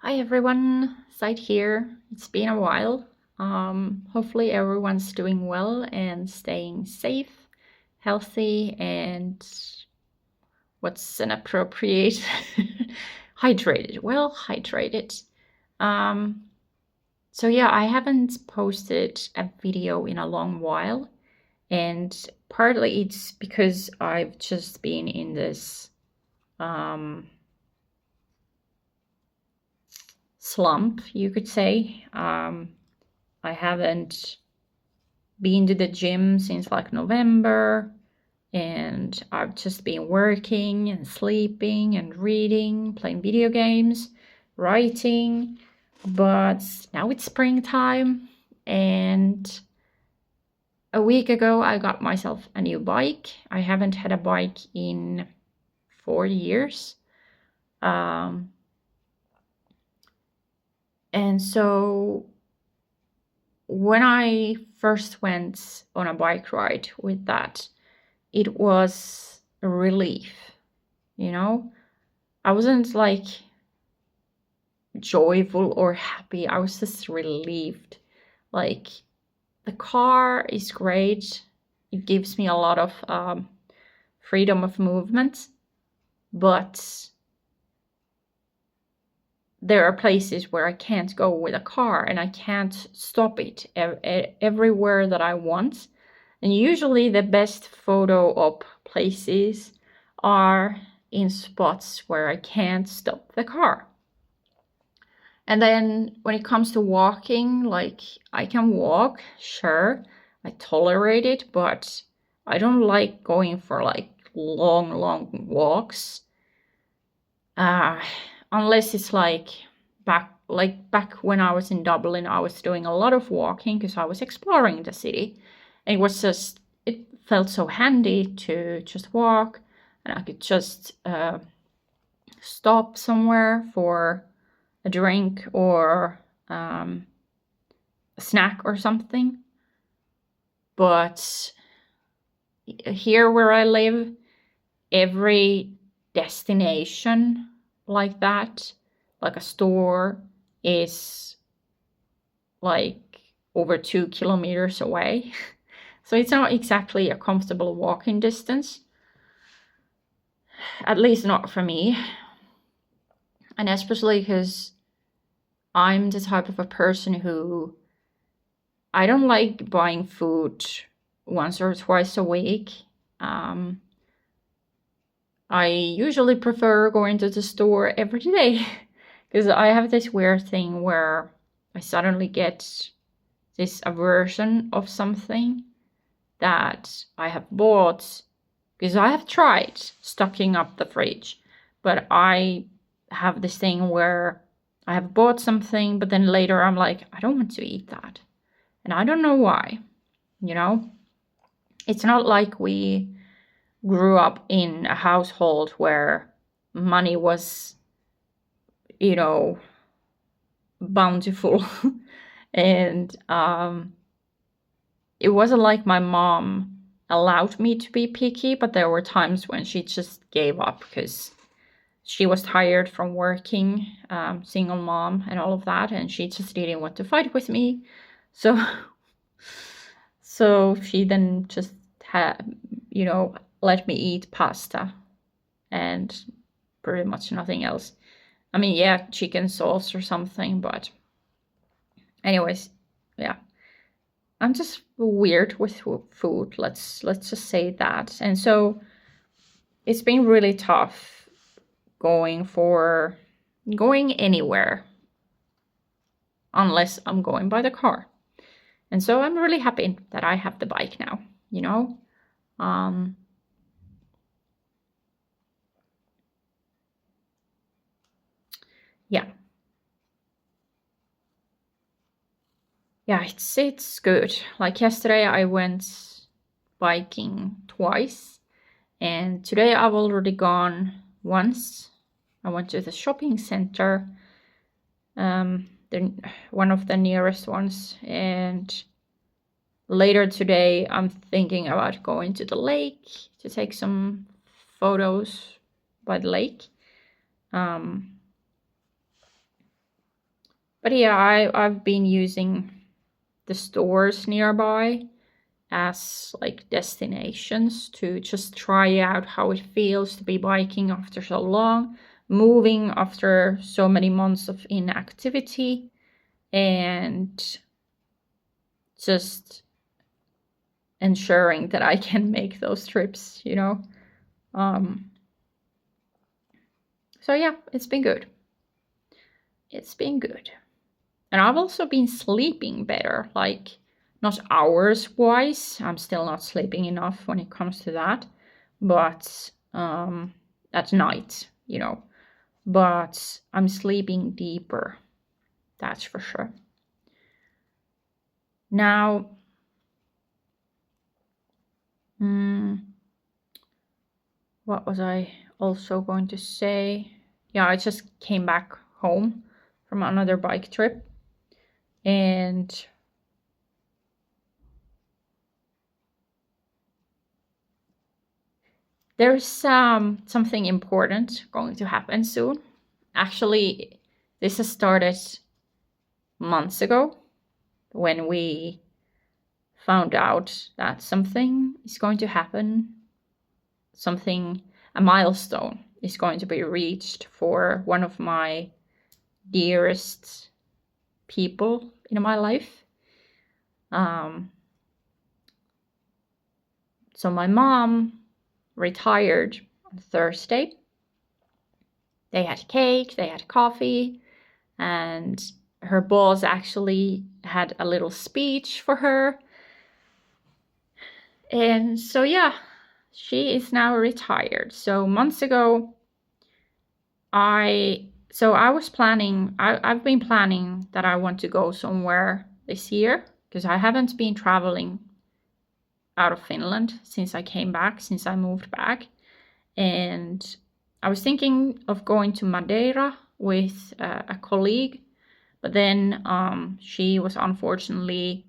Hi everyone, Side here. It's been a while. Hopefully everyone's doing well and staying safe, healthy, and what's an appropriate hydrated. Well, hydrated. Um, so yeah, I haven't posted a video in a long while, and partly it's because I've just been in this slump, you could say. I haven't been to the gym since like November, and I've just been working and sleeping and reading, playing video games, writing. But now it's springtime, and a week ago I got myself a new bike. I haven't had a bike in 4 years. And so when I first went on a bike ride with that, it was a relief, you know? I wasn't like joyful or happy. I was just relieved. Like, the car is great. It gives me a lot of freedom of movement, but there are places where I can't go with a car and I can't stop it everywhere that I want. And usually the best photo op places are in spots where I can't stop the car. And then when it comes to walking, like, I can walk, sure, I tolerate it, but I don't like going for like long walks. Unless it's like back when I was in Dublin, I was doing a lot of walking because I was exploring the city. And it felt so handy to just walk, and I could just stop somewhere for a drink or a snack or something. But here where I live, every destination like that, like a store, is like over 2 kilometers away. So it's not exactly a comfortable walking distance, at least not for me. And especially because I'm the type of a person who, I don't like buying food once or twice a week. I usually prefer going to the store every day because I have this weird thing where I suddenly get this aversion of something that I have bought, because I have tried stocking up the fridge, but I have this thing where I have bought something, but then later I'm like, I don't want to eat that. And I don't know why, you know? It's not like we grew up in a household where money was, bountiful. And it wasn't like my mom allowed me to be picky, but there were times when she just gave up because she was tired from working, single mom and all of that, and she just didn't want to fight with me. So she then just let me eat pasta and pretty much nothing else. I mean, yeah, chicken sauce or something, but anyways, yeah. I'm just weird with food. Let's just say that. And so it's been really tough going anywhere unless I'm going by the car. And so I'm really happy that I have the bike now, you know? Yeah. Yeah, it's good. Like yesterday I went biking twice, and today I've already gone once. I went to the shopping center, one of the nearest ones, and later today I'm thinking about going to the lake to take some photos by the lake. But yeah, I've been using the stores nearby as like destinations to just try out how it feels to be biking after so long, moving after so many months of inactivity, and just ensuring that I can make those trips, you know. So yeah, it's been good. It's been good. And I've also been sleeping better, like not hours wise. I'm still not sleeping enough when it comes to that, but at night, you know. But I'm sleeping deeper, that's for sure. Now, what was I also going to say? Yeah, I just came back home from another bike trip, and there's something important going to happen soon. Actually, this has started months ago when we found out that something is going to happen, a milestone is going to be reached for one of my dearest people in my life. So my mom retired on Thursday. They had cake, they had coffee, and her boss actually had a little speech for her. And so yeah, she is now retired. So months ago, I've been planning that I want to go somewhere this year because I haven't been traveling out of Finland since I came back, since I moved back. And I was thinking of going to Madeira with a colleague, but then she was unfortunately,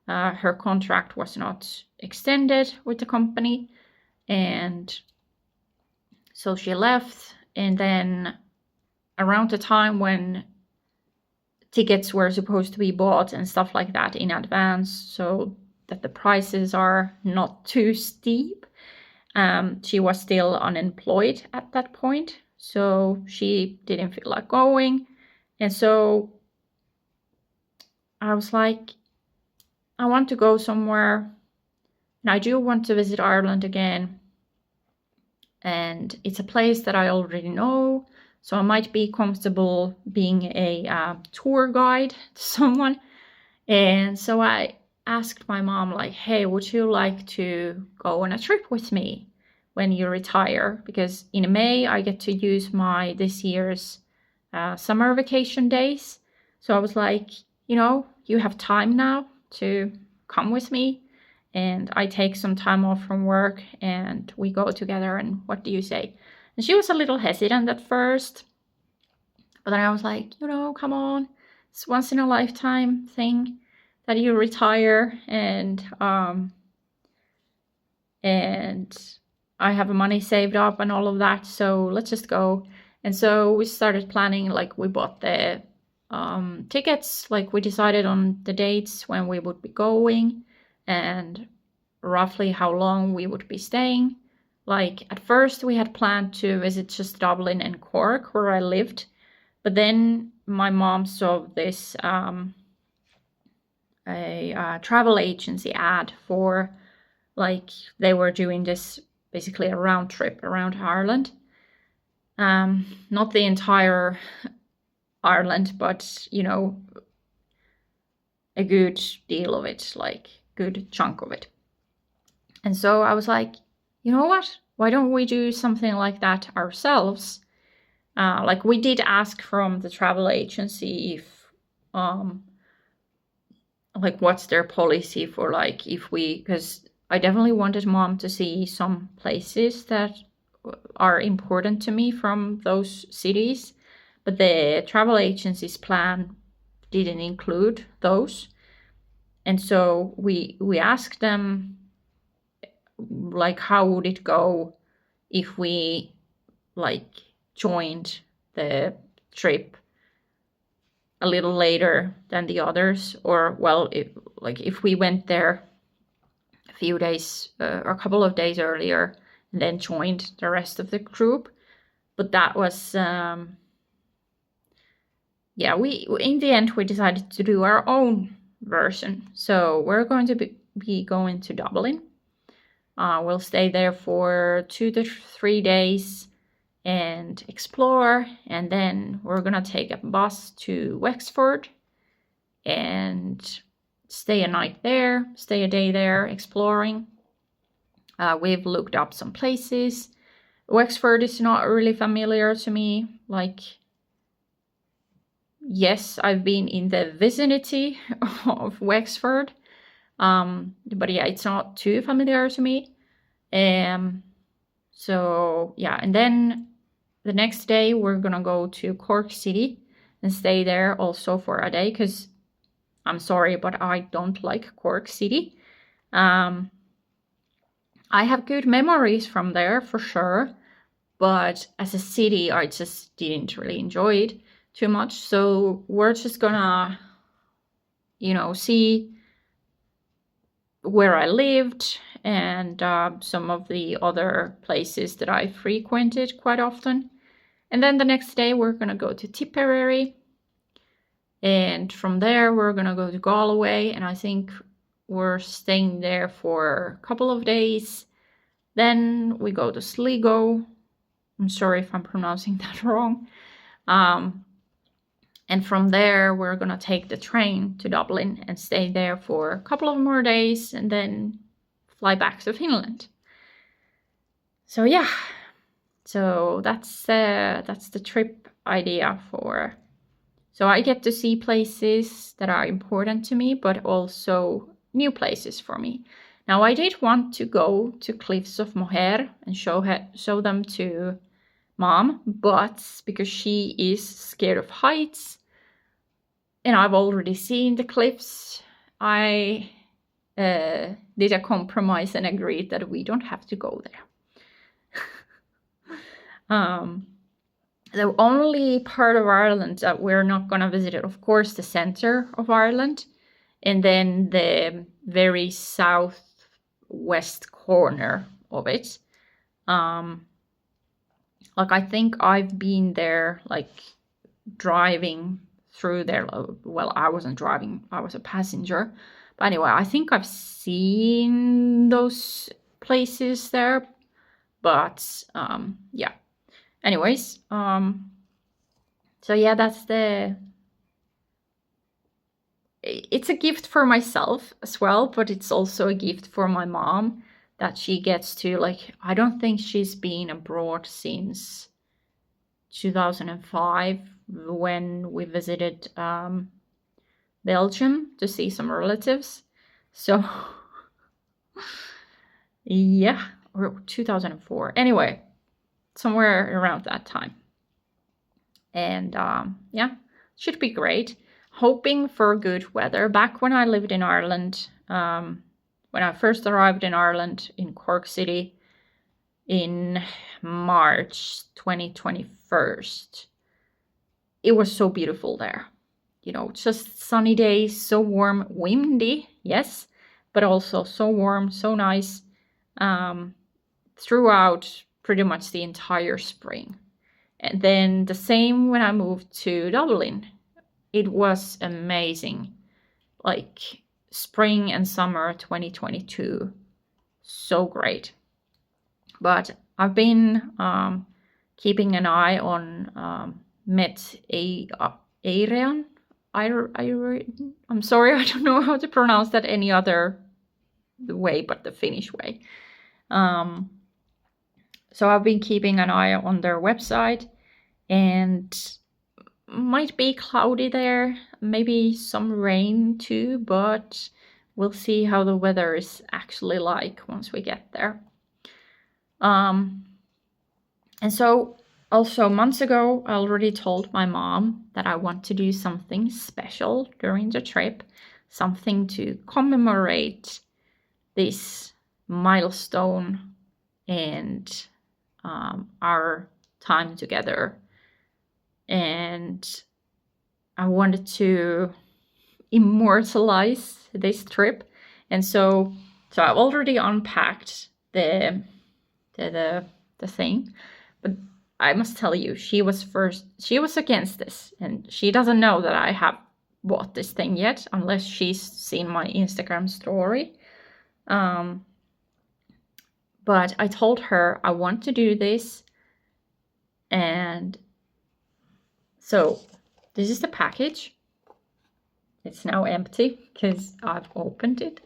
her contract was not extended with the company. And so she left. And then around the time when tickets were supposed to be bought and stuff like that in advance, so that the prices are not too steep, she was still unemployed at that point. So she didn't feel like going. And so I was like, I want to go somewhere. And I do want to visit Ireland again. And it's a place that I already know. So I might be comfortable being a tour guide to someone. And so I asked my mom, like, hey, would you like to go on a trip with me when you retire? Because in May, I get to use my this year's summer vacation days. So I was like, you know, you have time now to come with me. And I take some time off from work and we go together. And what do you say? And she was a little hesitant at first. But then I was like, you know, come on. It's once in a lifetime thing that you retire, and I have money saved up and all of that, so let's just go. And so we started planning, like we bought the tickets, like we decided on the dates when we would be going and roughly how long we would be staying. Like at first we had planned to visit just Dublin and Cork where I lived, but then my mom saw this a travel agency ad for, like, they were doing this basically a round trip around Ireland. Not the entire Ireland, but, you know, a good deal of it, like good chunk of it. And so I was like, you know what? Why don't we do something like that ourselves? Like we did ask from the travel agency if like what's their policy for, like, if we, because I definitely wanted mom to see some places that are important to me from those cities, but the travel agency's plan didn't include those. And so we asked them, like, how would it go if we, like, joined the trip a little later than the others, or well, if we went there a few days or a couple of days earlier and then joined the rest of the group. But that was we in the end we decided to do our own version. So we're going to be going to Dublin. We'll stay there for 2 to 3 days and explore, and then we're gonna take a bus to Wexford and stay a night there, stay a day there exploring. We've looked up some places. Wexford is not really familiar to me. Like, yes, I've been in the vicinity of Wexford, but yeah, it's not too familiar to me. So yeah, and then the next day we're gonna go to Cork City and stay there also for a day, because I'm sorry, but I don't like Cork City. I have good memories from there for sure, but as a city, I just didn't really enjoy it too much. So we're just gonna, see where I lived and some of the other places that I frequented quite often. And then the next day we're gonna go to Tipperary, and from there we're gonna go to Galway, and I think we're staying there for a couple of days. Then we go to Sligo. I'm sorry if I'm pronouncing that wrong. And from there we're gonna take the train to Dublin and stay there for a couple of more days and then fly back to Finland. So yeah, so that's the trip idea for. So I get to see places that are important to me, but also new places for me. Now, I did want to go to Cliffs of Moher and show them to Mom, but because she is scared of heights and I've already seen the cliffs, I did a compromise and agreed that we don't have to go there. The only part of Ireland that we're not going to visit, of course, the center of Ireland, and then the very southwest corner of it. Like, I think I've been there, like, driving through there. Well, I wasn't driving, I was a passenger. But anyway, I think I've seen those places there. But, yeah. Anyways, so yeah, it's a gift for myself as well, but it's also a gift for my mom that she gets to, like, I don't think she's been abroad since 2005 when we visited Belgium to see some relatives. So yeah, or 2004. Anyway, somewhere around that time. And yeah, should be great. Hoping for good weather. Back when I lived in Ireland, when I first arrived in Ireland in Cork City in March 2021, it was so beautiful there. Just sunny days, so warm, windy, yes, but also so warm, so nice throughout pretty much the entire spring. And then the same when I moved to Dublin. It was amazing. Like, spring and summer 2022. So great. But I've been keeping an eye on Met Éireann. I'm sorry, I don't know how to pronounce that any other way but the Finnish way. So I've been keeping an eye on their website, and might be cloudy there, maybe some rain too, but we'll see how the weather is actually like once we get there. And so also months ago, I already told my mom that I want to do something special during the trip, something to commemorate this milestone and our time together. And I wanted to immortalize this trip, and so I've already unpacked the thing, but I must tell you, she was against this, and she doesn't know that I have bought this thing yet, unless she's seen my Instagram story. But I told her I want to do this, and so this is the package. It's now empty because I've opened it.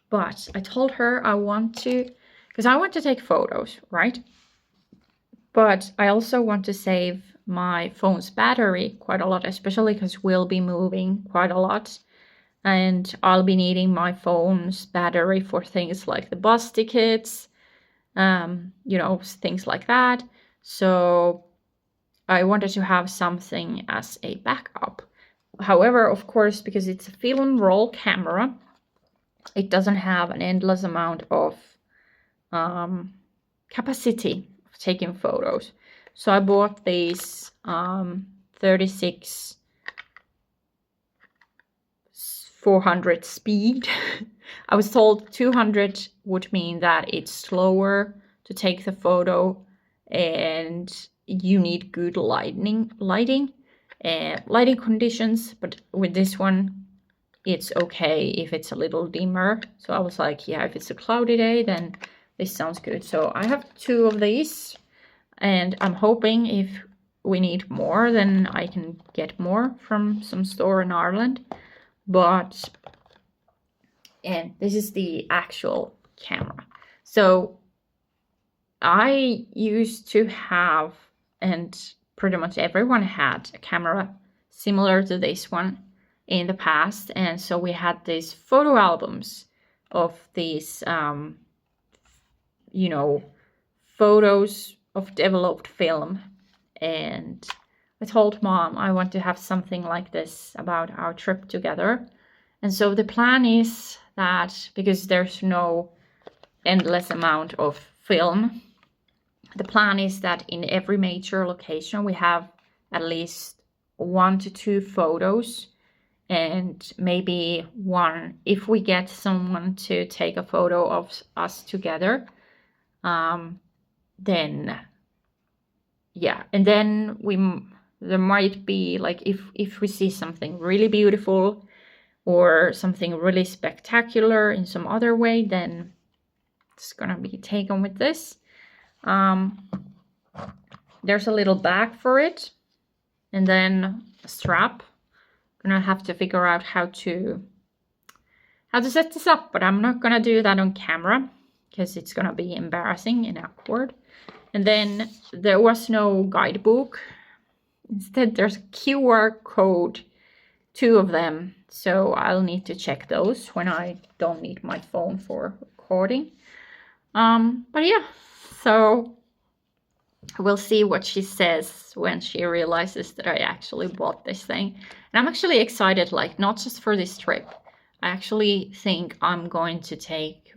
But I told her I want to, because I want to take photos, right? But I also want to save my phone's battery quite a lot, especially because we'll be moving quite a lot. And I'll be needing my phone's battery for things like the bus tickets, things like that. So I wanted to have something as a backup. However, of course, because it's a film roll camera, it doesn't have an endless amount of capacity of taking photos. So I bought these 36 400 speed. I was told 200 would mean that it's slower to take the photo and you need good lighting conditions, but with this one it's okay if it's a little dimmer. So I was like, yeah, if it's a cloudy day, then this sounds good. So I have 2 of these, and I'm hoping if we need more, then I can get more from some store in Ireland. And this is the actual camera. So I used to have, and pretty much everyone had, a camera similar to this one in the past. And so we had these photo albums of these, photos of developed film. And I told Mom I want to have something like this about our trip together. And so the plan is that, because there's no endless amount of film, the plan is that in every major location we have at least 1 to 2 photos, and maybe 1 if we get someone to take a photo of us together. Then yeah, and then there might be, like, if we see something really beautiful or something really spectacular in some other way, then it's gonna be taken with this. There's a little bag for it, and then a strap. Gonna have to figure out how to set this up, but I'm not gonna do that on camera because it's gonna be embarrassing and awkward. And then there was no guidebook. Instead, there's a QR code, 2 of them. So I'll need to check those when I don't need my phone for recording. But yeah, so we'll see what she says when she realizes that I actually bought this thing. And I'm actually excited, like, not just for this trip. I actually think I'm going to take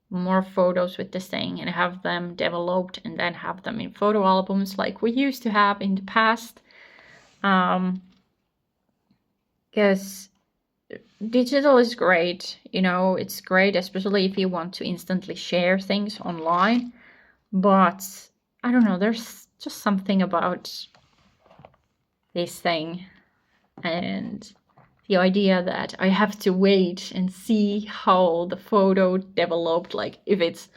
more photos with this thing and have them developed and then have them in photo albums like we used to have in the past. Because digital is great, it's great, especially if you want to instantly share things online. But I don't know, there's just something about this thing, and the idea that I have to wait and see how the photo developed, like, is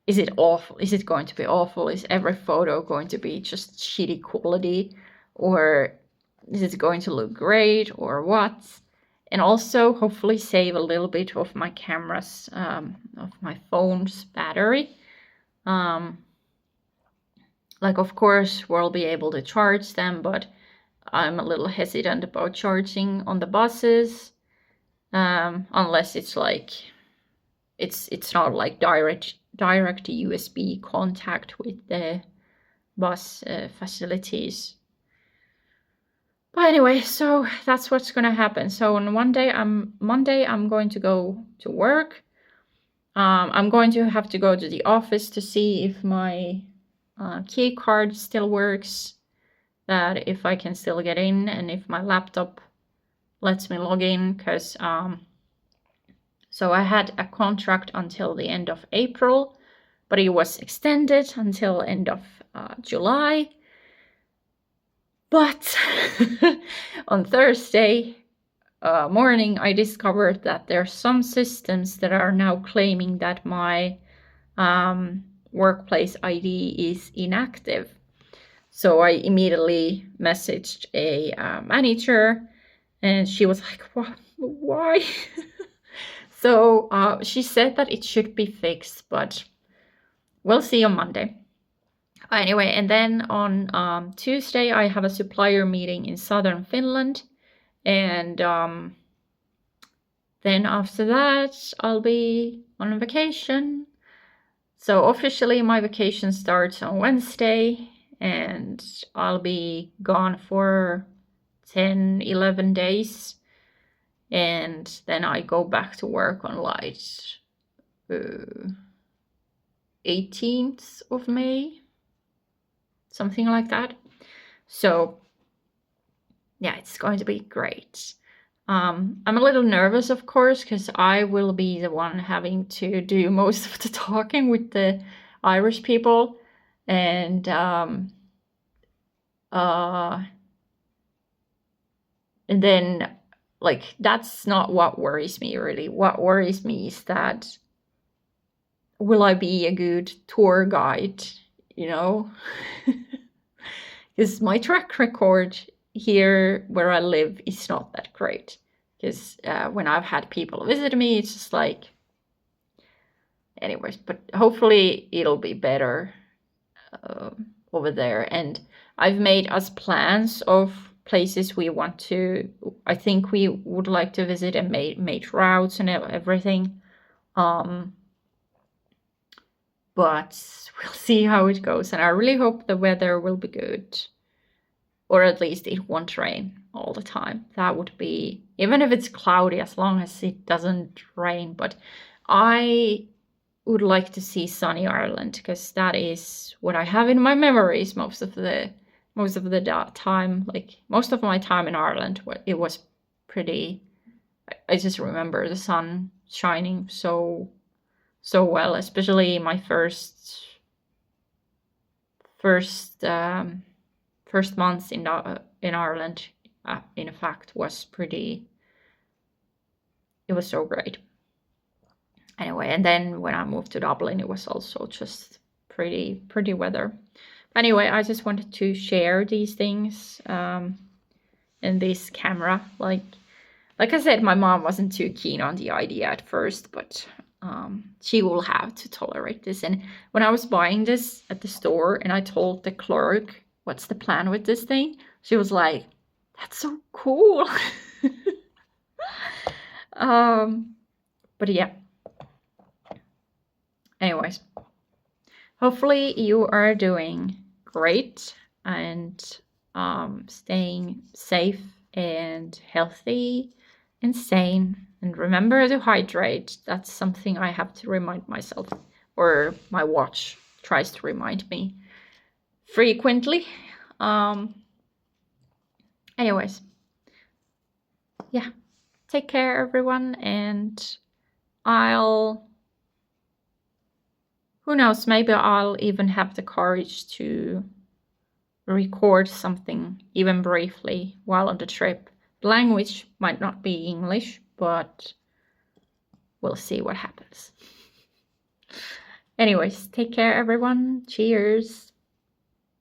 it awful? Is it going to be awful? Is every photo going to be just shitty quality? Or is it going to look great, or what? And also hopefully save a little bit of my camera's, of my phone's battery. Like, of course, we'll be able to charge them, but I'm a little hesitant about charging on the buses, unless it's like, it's not like direct USB contact with the bus facilities. But anyway, so that's what's gonna happen. So on Monday I'm going to go to work. I'm going to have to go to the office to see if my key card still works. that if I can still get in and if my laptop lets me log in, because so I had a contract until the end of April, but it was extended until end of July. But on Thursday morning, I discovered that there are some systems that are now claiming that my workplace ID is inactive. So I immediately messaged a manager, and she was like, why? So she said that it should be fixed, but we'll see on Monday. Anyway, and then on Tuesday, I have a supplier meeting in southern Finland. And then after that, I'll be on vacation. So officially, my vacation starts on Wednesday, and I'll be gone for 10, 11 days. And then I go back to work on like 18th of May, something like that. So yeah, it's going to be great. I'm a little nervous, of course, because I will be the one having to do most of the talking with the Irish people. And then, like, that's not what worries me, really. What worries me is that, will I be a good tour guide, you know? Because my track record here where I live is not that great. Because when I've had people visit me, it's just like, anyways, but hopefully it'll be better over there. And I've made us plans of places we want to, I think we would like to visit, and made routes and everything. But we'll see how it goes. And I really hope the weather will be good. Or at least it won't rain all the time. That would be, even if it's cloudy, as long as it doesn't rain. But I would like to see sunny Ireland, because that is what I have in my memories most of the time. Like, most of my time in Ireland, it was pretty, I just remember the sun shining so well, especially my first months in Ireland, in fact, was pretty, it was so great. Anyway, and then when I moved to Dublin, it was also just pretty weather. Anyway, I just wanted to share these things in this camera. Like I said, my mom wasn't too keen on the idea at first, but she will have to tolerate this. And when I was buying this at the store and I told the clerk, what's the plan with this thing? She was like, that's so cool. But yeah. Anyways, hopefully you are doing great and staying safe and healthy and sane. And remember to hydrate. That's something I have to remind myself, or my watch tries to remind me frequently. Anyways, yeah, take care, everyone, and who knows, maybe I'll even have the courage to record something, even briefly, while on the trip. The language might not be English, but we'll see what happens. Anyways, take care, everyone. Cheers.